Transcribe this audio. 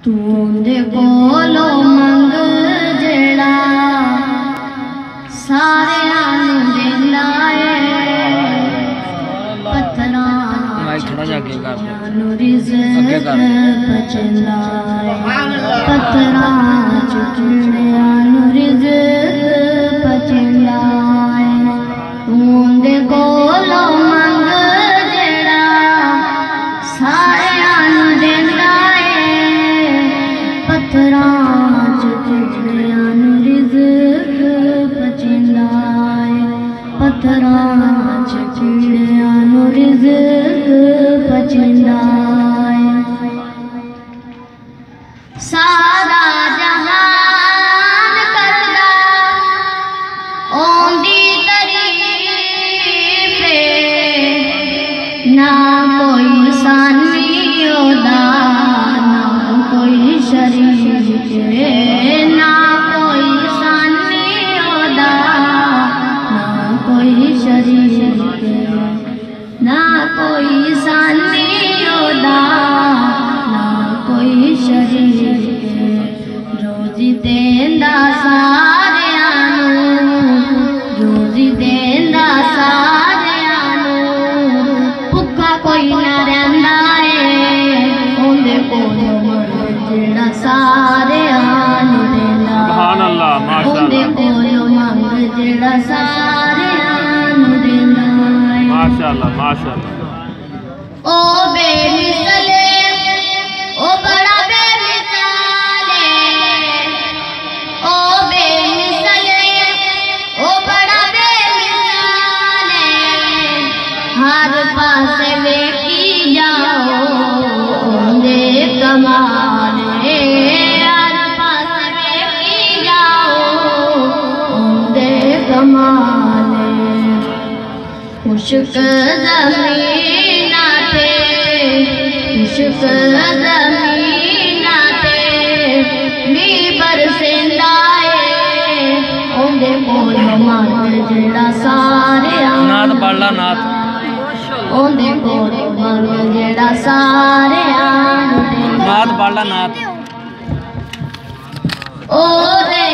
तू दे कोलो मंग जेड़ा सारे देंदा है पत्थरा रिज़्क़ बचंदा है पत्थरा चुटड़िया रिज़्क़ बचंदा है तू दे कोलो मंग जेड़ा सारे देंदा है पत्थरा चुटड़िया रिज़्क़ बचंदा है पत्थरा चुटड़िया रिज़्क़ बचंदा है सारा जहान करदा ओंदी तारीफ़ ना कोई सानी ओदा ना कोई शरीक ना कोई सानी ओदा ना कोई शरीक ना कोई सानी ओदा ना कोई शरीक रोज़ी देंदा सारियां नूं रोज़ी देंदा सारियां नूं भुक्खा कोई ना रहिंदा है ओंदे कोलों मंग जेड़ा सारियां नूं देंदा सुभान अल्लाह माशाअल्लाह ओंदे कोलों मंग जेड़ा सारियां नूं देंदा है माशाअल्लाह माशाअल्लाह ओ बेमिसले ओ बड़ा बेमिसाले ओ बेमिसले ओ बड़ा बेमिसाले हर पासे वेखी जाओ ओंदे कमाल हर पासे वेखी जाओ ओंदे कमाल खुशक ज़मीन पे खुशक ज़मीन पे मी बरसेंदा है ओंदे कोलों मंग जेड़ा सारियां नात पढ़ला नात ओंदे कोलों मंग जेड़ा सारियां नात पढ़ला नात ओ रे